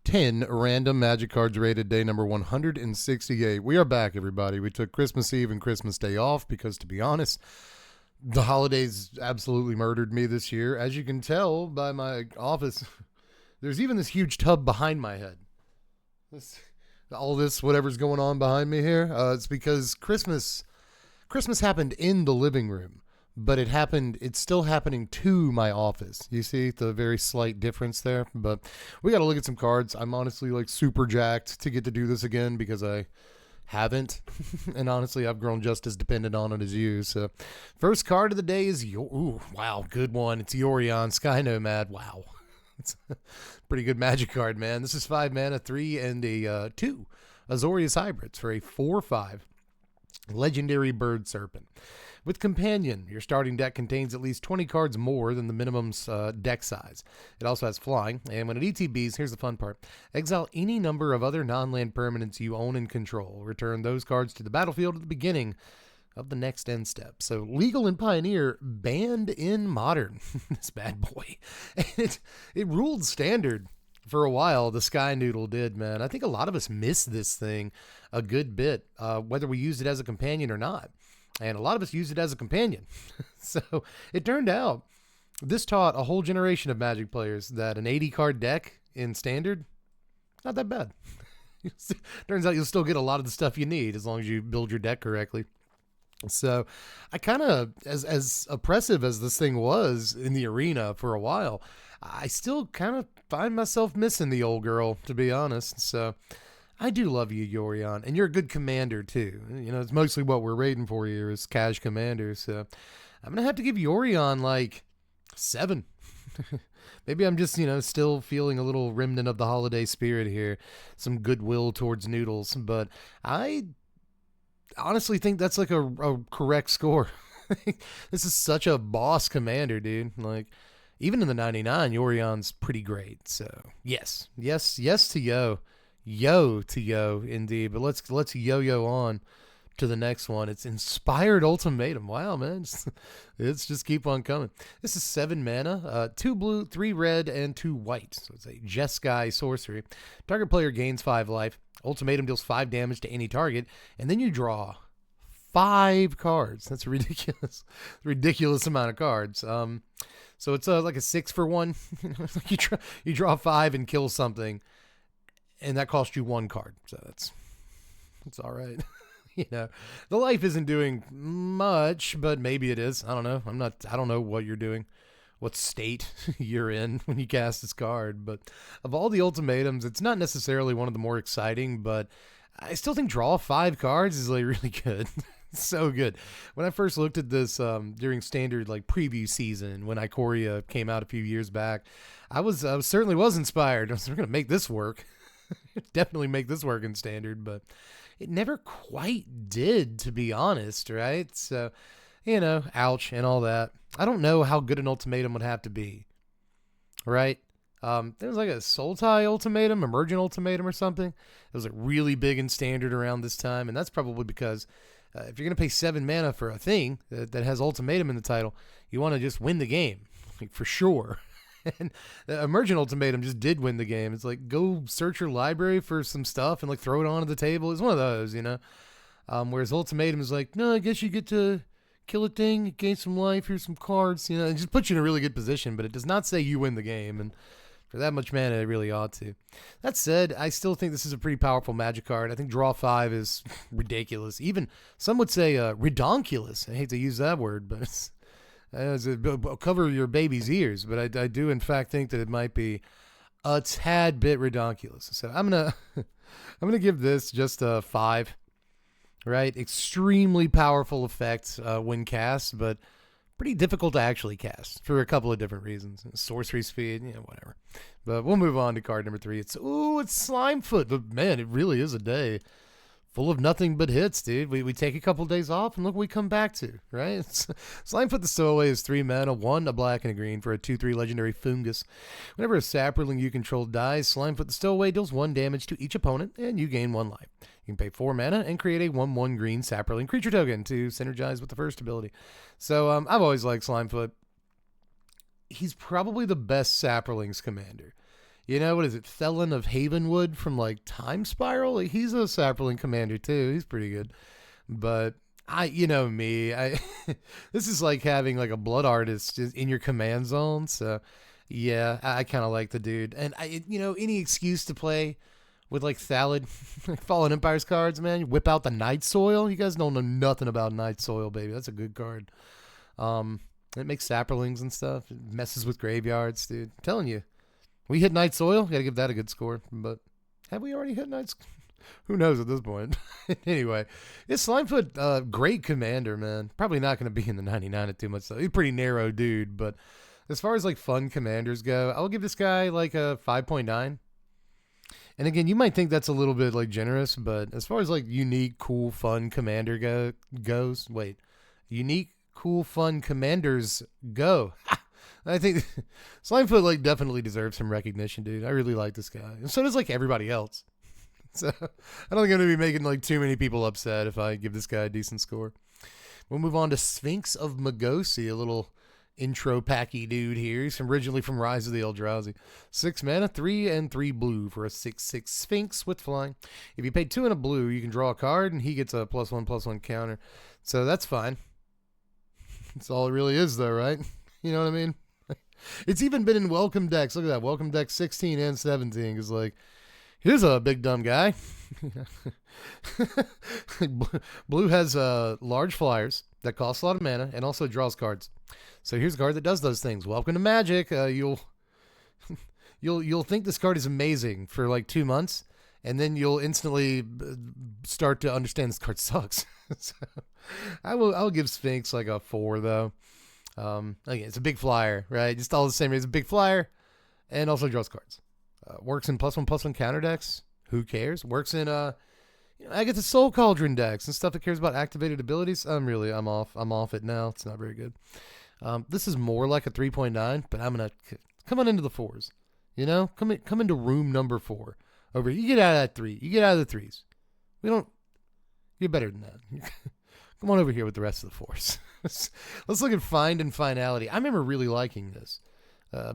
10 random magic cards rated, day number 168. We are back, everybody. We took Christmas Eve and Christmas Day off because, to be honest, the holidays absolutely murdered me this year. As you can tell by my office, there's even this huge tub behind my head. All this, whatever's going on behind me here, it's because Christmas happened in the living room, but it's still happening to my office. You see the very slight difference there, but we got to look at some cards. I'm honestly like super jacked to get to do this again because I haven't. And honestly, I've grown just as dependent on it as you. So first card of the day is wow, good one. It's Yorion, Sky Nomad. Wow. It's a pretty good magic card, man. This is 5 mana, 3 and a 2 Azorius hybrids for a 4/5 legendary bird serpent. With Companion, your starting deck contains at least 20 cards more than the minimum's deck size. It also has flying, and when it ETBs, here's the fun part: exile any number of other non-land permanents you own and control. Return those cards to the battlefield at the beginning of the next end step. So legal in Pioneer, banned in Modern. This bad boy. And it ruled Standard for a while. The Sky Noodle did, man. I think a lot of us missed this thing a good bit, whether we used it as a companion or not. And a lot of us used it as a companion. So it turned out this taught a whole generation of Magic players that an 80 card deck in Standard, not that bad. Turns out you'll still get a lot of the stuff you need as long as you build your deck correctly. So I kind of, as oppressive as this thing was in the arena for a while, I still kind of find myself missing the old girl, to be honest. So I do love you, Yorion, and you're a good commander too. You know, it's mostly what we're rating for here is cash commander. So I'm going to have to give Yorion like 7. Maybe I'm just, still feeling a little remnant of the holiday spirit here. Some goodwill towards Noodles, but I honestly think that's like a correct score. This is such a boss commander, dude. Like, even in the 99, Yorion's pretty great. So yes to yo to yo indeed. But let's yo on to the next one. It's Inspired Ultimatum. Wow, man, it's just keep on coming. This is 7 mana, 2 blue, 3 red, and 2 white. So it's a Jeskai sorcery. Target player gains 5 life. Ultimatum deals 5 damage to any target, and then you draw 5 cards. That's a ridiculous amount of cards. So it's like a 6 for 1. You draw 5 and kill something, and that costs you 1 card. So that's all right. The life isn't doing much, but maybe it is. I don't know. I don't know what you're doing, what state you're in when you cast this card. But of all the ultimatums, it's not necessarily one of the more exciting, but I still think draw 5 cards is like really good. So good. When I first looked at this during Standard like preview season, when Ikoria came out a few years back, I certainly was inspired. I was going to make this work. Definitely make this work in Standard, but it never quite did, to be honest, right? So, ouch and all that. I don't know how good an ultimatum would have to be, right? There was like a Sultai ultimatum, Emergent ultimatum or something. It was like really big in Standard around this time, and that's probably because if you're going to pay 7 mana for a thing that has ultimatum in the title, you want to just win the game, like, for sure. And the Emergent Ultimatum just did win the game. It's like, go search your library for some stuff and like throw it onto the table. It's one of those, whereas Ultimatum is like, no, I guess you get to kill a thing, gain some life, here's some cards, it just puts you in a really good position, but it does not say you win the game. And for that much mana, it really ought to. That said, I still think this is a pretty powerful Magic card. I think draw 5 is ridiculous. Even some would say redonkulous. I hate to use that word, but it's cover your baby's ears, but I do in fact think that it might be a tad bit redonkulous. So I'm gonna give this just a 5. Right, extremely powerful effect when cast, but pretty difficult to actually cast for a couple of different reasons. Sorcery speed, whatever. But we'll move on to card number 3. It's Slimefoot. But man, it really is a day full of nothing but hits, dude. We take a couple days off and look what we come back to, right? Slimefoot the Stowaway is 3 mana, 1, a black, and a green for a 2/3 legendary fungus. Whenever a Saproling you control dies, Slimefoot the Stowaway deals 1 damage to each opponent, and you gain 1 life. You can pay 4 mana and create a 1/1 green Saproling creature token to synergize with the first ability. So I've always liked Slimefoot. He's probably the best Saprolings commander. You know, what is it? Felon of Havenwood from like Time Spiral? Like, he's a sapling commander too. He's pretty good. But you know me, this is like having like a blood artist in your command zone. So yeah, I kind of like the dude. And any excuse to play with like Thallid, Fallen Empires cards, man. You whip out the Night Soil. You guys don't know nothing about Night Soil, baby. That's a good card. It makes saplings and stuff. It messes with graveyards, dude. I'm telling you. We hit Night Soil. Gotta give that a good score. But have we already hit Night? Who knows at this point? Anyway, it's Slimefoot, great commander, man. Probably not going to be in the 99 at too much. He's a pretty narrow dude, but as far as like fun commanders go, I'll give this guy like a 5.9. And again, you might think that's a little bit like generous, but as far as like unique, cool, fun commander goes, unique, cool, fun commanders go. I think Slimefoot like definitely deserves some recognition, dude. I really like this guy, and so does like everybody else. So I don't think I'm going to be making like too many people upset if I give this guy a decent score. We'll move on to Sphinx of Magosi, a little intro packy dude here. He's originally from Rise of the Eldrazi. 6 mana, 3 and 3 blue for a 6/6 Sphinx with flying. If you pay 2 and a blue, you can draw a card, and he gets a +1/+1 counter. So that's fine. That's all it really is, though, right? You know what I mean? It's even been in welcome decks. Look at that. Welcome deck 16 and 17 is like, here's a big dumb guy. Blue has large flyers that cost a lot of mana and also draws cards. So here's a card that does those things. Welcome to Magic. You'll think this card is amazing for like 2 months, and then you'll instantly start to understand this card sucks. So I'll give Sphinx like a 4 though. Again, it's a big flyer, right? Just all the same. It's a big flyer, and also draws cards. Works in +1/+1 counter decks. Who cares? Works in I get the Soul Cauldron decks and stuff that cares about activated abilities. I'm off it now. It's not very good. This is more like a 3.9, but I'm gonna come on into the 4s. You know, come into room number 4. Over here. You get out of that 3. You get out of the 3s. You're better than that. Come on over here with the rest of the 4s. Let's look at Find and Finality. I remember really liking this.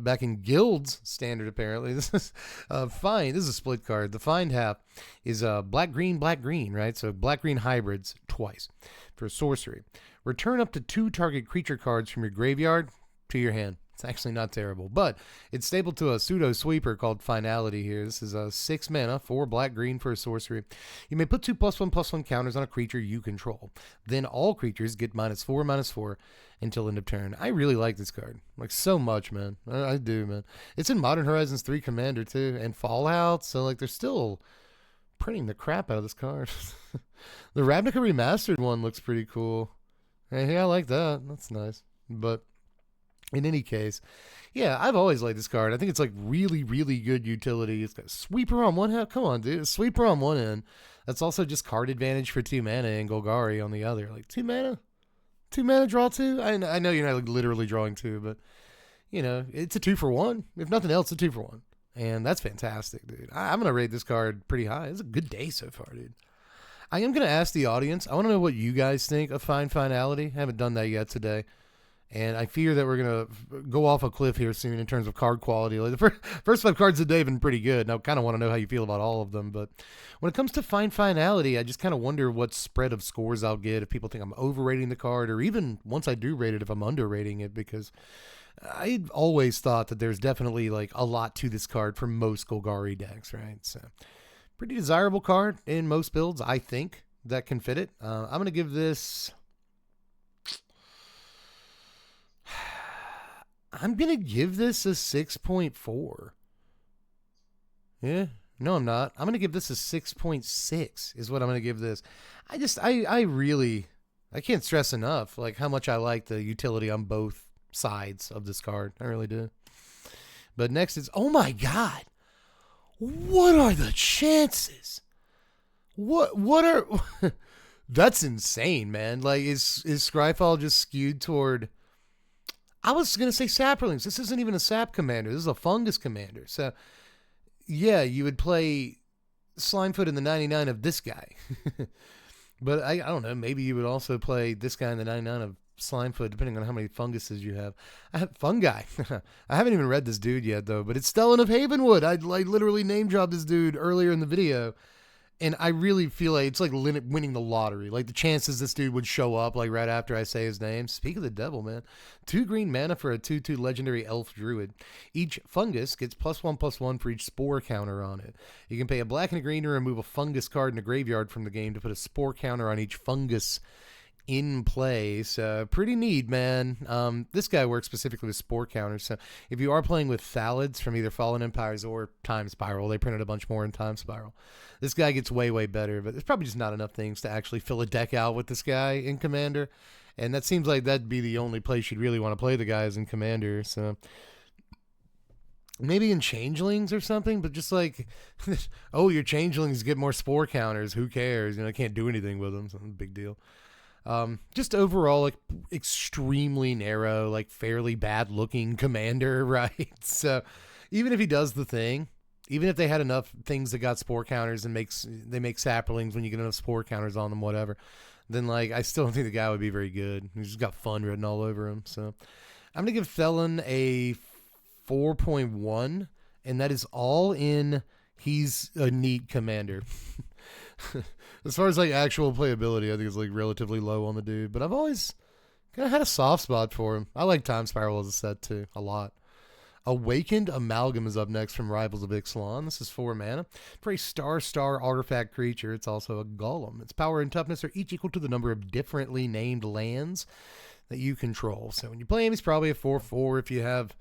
Back in Guild's standard, apparently. This is Find. This is a split card. The Find half is black, green, right? So black-green hybrids twice for sorcery. Return up to 2 target creature cards from your graveyard to your hand. It's actually not terrible, but it's stapled to a pseudo sweeper called Finality here. This is a 6 mana, 4 black-green for a sorcery. You may put 2 +1/+1 counters on a creature you control. Then all creatures get -4/-4 until end of turn. I really like this card, like so much, man. I do, man. It's in Modern Horizons 3 Commander too, and Fallout. So like they're still printing the crap out of this card. The Ravnica Remastered one looks pretty cool. Hey, I like that. That's nice, but. In any case, yeah, I've always liked this card. I think it's like really, really good utility. It's got Sweeper on one hand. Come on, dude. Sweeper on one end. That's also just card advantage for 2 mana and Golgari on the other. Like 2 mana? 2 mana draw 2? I know you're not like literally drawing 2, but you know, it's a 2-for-1. If nothing else, a 2-for-1. And that's fantastic, dude. I'm going to rate this card pretty high. It's a good day so far, dude. I am going to ask the audience. I want to know what you guys think of Find Finality. I haven't done that yet today. And I fear that we're going to go off a cliff here soon in terms of card quality. Like the first 5 cards of the day have been pretty good, and I kind of want to know how you feel about all of them. But when it comes to Find Finality, I just kind of wonder what spread of scores I'll get if people think I'm overrating the card, or even once I do rate it, if I'm underrating it, because I've always thought that there's definitely like a lot to this card for most Golgari decks, right? So pretty desirable card in most builds, I think, that can fit it. I'm going to give this... I'm going to give this a 6.4. Yeah. No, I'm not. I'm going to give this a 6.6 is what I'm going to give this. I can't stress enough like how much I like the utility on both sides of this card. I really do. But next is, oh my God. What are the chances? What are, that's insane, man. Like is Scryfall just skewed toward, I was going to say saplings. This isn't even a sap commander. This is a fungus commander. So, yeah, you would play Slimefoot in the 99 of this guy. But I don't know. Maybe you would also play this guy in the 99 of Slimefoot, depending on how many funguses you have. I have Fungi. I haven't even read this dude yet, though, but it's Stellan of Havenwood. I literally name dropped this dude earlier in the video, and I really feel like it's like winning the lottery. Like the chances this dude would show up like right after I say his name. Speak of the devil, man. 2 green mana for a 2/2 legendary elf druid. Each fungus gets +1/+1 for each spore counter on it. You can pay a black and a green to remove a fungus card in a graveyard from the game to put a spore counter on each fungus in play. So pretty neat, man. This guy works specifically with spore counters. So if you are playing with Thalids from either Fallen Empires or Time Spiral, they printed a bunch more in Time Spiral. This guy gets way, way better, but there's probably just not enough things to actually fill a deck out with this guy in Commander. And that seems like that'd be the only place you'd really want to play the guys in Commander. So maybe in Changelings or something, but just like, oh, your Changelings get more spore counters. Who cares? I can't do anything with them. So big deal. Just overall, like extremely narrow, like fairly bad looking Commander, right? So even if he does the thing, even if they had enough things that got spore counters and they make saplings when you get enough spore counters on them, whatever, then like I still don't think the guy would be very good. He's just got fun written all over him. So I'm gonna give Felon a 4.1, and that is all in. He's a neat Commander. As far as like actual playability, I think it's like relatively low on the dude, but I've always kind of had a soft spot for him. I like Time Spiral as a set too, a lot. Awakened Amalgam is up next from Rivals of Ixalan. This is 4 mana. For a star artifact creature, it's also a golem. Its power and toughness are each equal to the number of differently named lands that you control. So when you play him, he's probably a 4/4 if you have,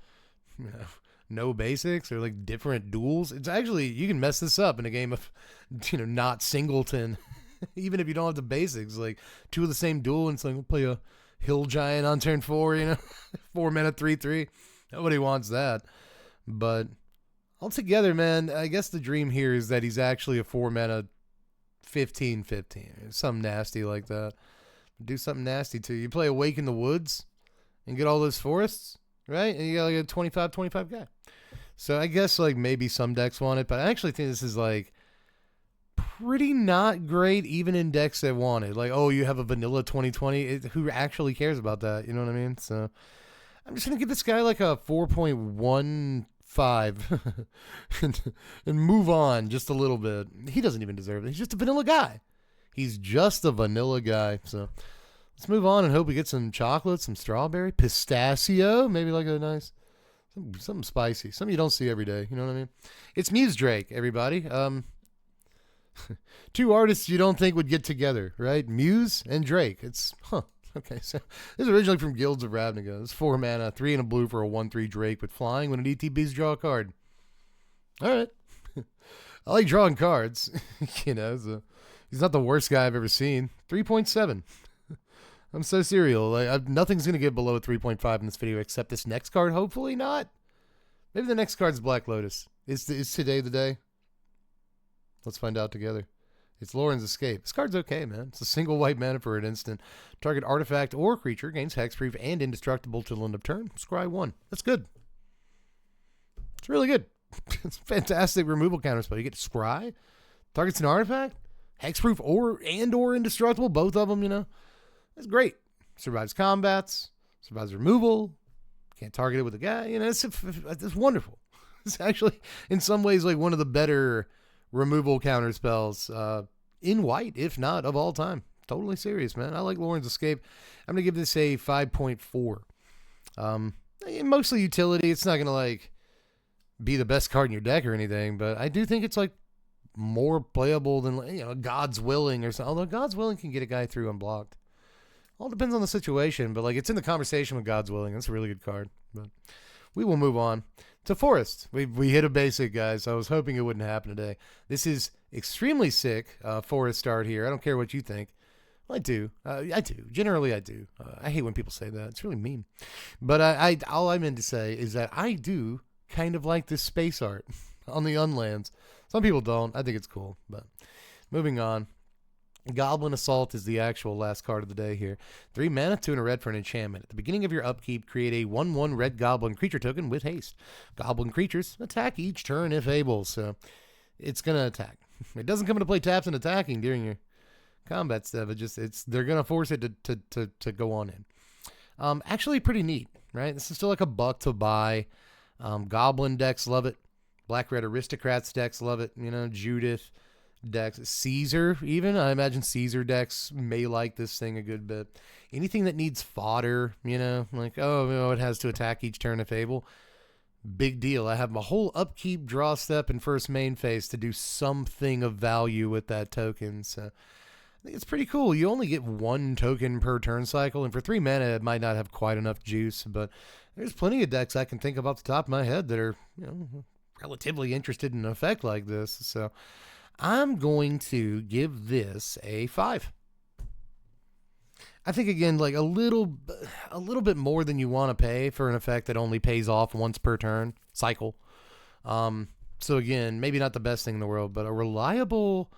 no basics or like different duels. It's actually, you can mess this up in a game of, not singleton. Even if you don't have the basics, like 2 of the same duel, and it's like, we'll play a Hill Giant on turn 4, 4 mana 3/3. Nobody wants that. But altogether, man, I guess the dream here is that he's actually a 4 mana 15/15. Something nasty like that. Do something nasty too. You play Awaken the Woods and get all those forests, right? And you got like a 25/25 guy. So I guess like maybe some decks want it, but I actually think this is like pretty not great even in decks that want it. Like, oh, you have a vanilla 2020. Who actually cares about that? You know what I mean? So I'm just going to give this guy like a 4.15 and move on just a little bit. He doesn't even deserve it. He's just a vanilla guy. He's just a vanilla guy. So let's move on and hope we get some chocolate, some strawberry, pistachio, maybe like a nice, something spicy, something you don't see every day. You know what I mean? It's Muse Drake, everybody. 2 artists you don't think would get together, right? Muse and Drake. It's, okay, so this is originally from Guilds of Ravnica. It's 4 mana, 3 and a blue for a 1/3 Drake with flying. When it ETBs, draw a card. All right. I like drawing cards. So he's not the worst guy I've ever seen. 3.7. I'm so serial. Like nothing's going to get below 3.5 in this video except this next card. Hopefully not. Maybe the next card's Black Lotus. Is today the day? Let's find out together. It's Lauren's Escape. This card's okay, man. It's a single white mana for an instant. Target artifact or creature gains hexproof and indestructible till end of turn. Scry 1. That's good. It's really good. It's a fantastic removal counterspell. You get Scry, targets an artifact, hexproof or indestructible, both of them, That's great. Survives combats, survives removal, can't target it with a guy. It's wonderful. It's actually, in some ways, like one of the better removal counter spells in white, if not of all time. Totally serious, man. I like Lauren's Escape. I'm going to give this a 5.4. Mostly utility. It's not going to like be the best card in your deck or anything, but I do think it's like more playable than God's Willing or something. Although God's Willing can get a guy through unblocked. All depends on the situation, but like it's in the conversation with God's Willing. That's a really good card. But we will move on to Forest. We hit a basic, guys. I was hoping it wouldn't happen today. This is extremely sick Forest start here. I don't care what you think. Well, I do. I do. Generally, I do. I hate when people say that. It's really mean. But all I meant to say is that I do kind of like this space art on the Unlands. Some people don't. I think it's cool. But moving on. Goblin Assault is the actual last card of the day here. 3 mana, 2 and a red for an enchantment. At the beginning of your upkeep, create a 1/1 red goblin creature token with haste. Goblin creatures attack each turn if able, so it's going to attack. It doesn't come into play taps and attacking during your combat stuff. They're going to force it to go on in. Actually pretty neat, right? This is still like a buck to buy. Goblin decks love it. Black Red Aristocrats decks love it. You know, Judith decks, Caesar even. I imagine Caesar decks may like this thing a good bit. Anything that needs fodder, you know, like, oh, you know, it has to attack each turn if able. Big deal. I have my whole upkeep, draw step, and first main phase to do something of value with that token. So I think it's pretty cool. You only get one token per turn cycle, and for 3 mana, it might not have quite enough juice, but there's plenty of decks I can think of off the top of my head that are, you know, relatively interested in an effect like this. So I'm going to give this a 5. I think, again, like a little bit more than you want to pay for an effect that only pays off once per turn cycle. So again, maybe not the best thing in the world, but a reliable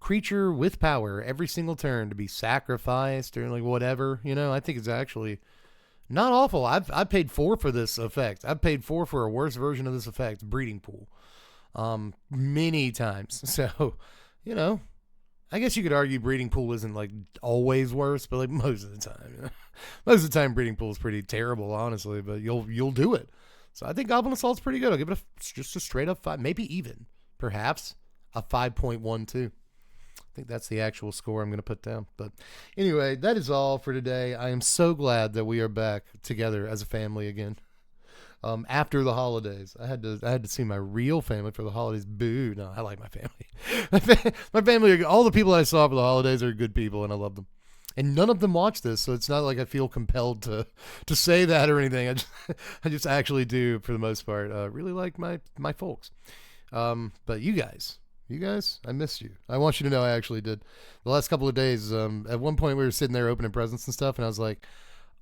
creature with power every single turn to be sacrificed or like whatever, you know, I think it's actually not awful. I've paid 4 for this effect. I've paid 4 for a worse version of this effect, Breeding Pool, many times. So, you know, I guess you could argue Breeding Pool isn't like always worse, but like most of the time, you know? Most of the time Breeding Pool is pretty terrible, honestly, but you'll do it. So I think Goblin Assault's pretty good. I'll give it just a straight up 5, maybe even, perhaps a 5.12. I think that's the actual score I'm going to put down. But anyway, that is all for today. I am so glad that we are back together as a family again. After the holidays, I had to see my real family for the holidays. Boo! No, I like my family. My family, all the people I saw for the holidays are good people, and I love them. And none of them watch this, so it's not like I feel compelled to say that or anything. I just actually do, for the most part, really like my folks. But you guys, I missed you. I want you to know I actually did. The last couple of days, at one point we were sitting there opening presents and stuff, and I was like,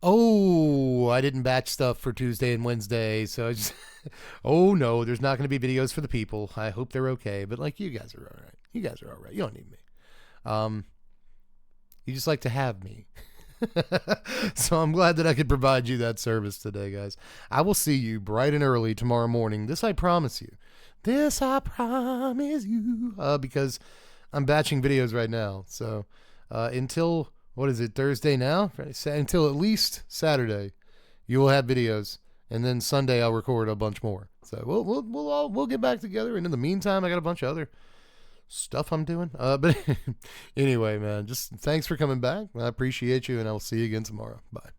oh, I didn't batch stuff for Tuesday and Wednesday, so I just, oh no, there's not going to be videos for the people. I hope they're okay, but like, you guys are all right. You guys are all right. You don't need me. You just like to have me. So I'm glad that I could provide you that service today, guys. I will see you bright and early tomorrow morning. This I promise you. This I promise you. Because I'm batching videos right now. So until, what is it, Thursday now? Until at least Saturday, you will have videos. And then Sunday I'll record a bunch more. So we'll get back together. And in the meantime, I got a bunch of other stuff I'm doing. But anyway, man, just thanks for coming back. I appreciate you, and I will see you again tomorrow. Bye.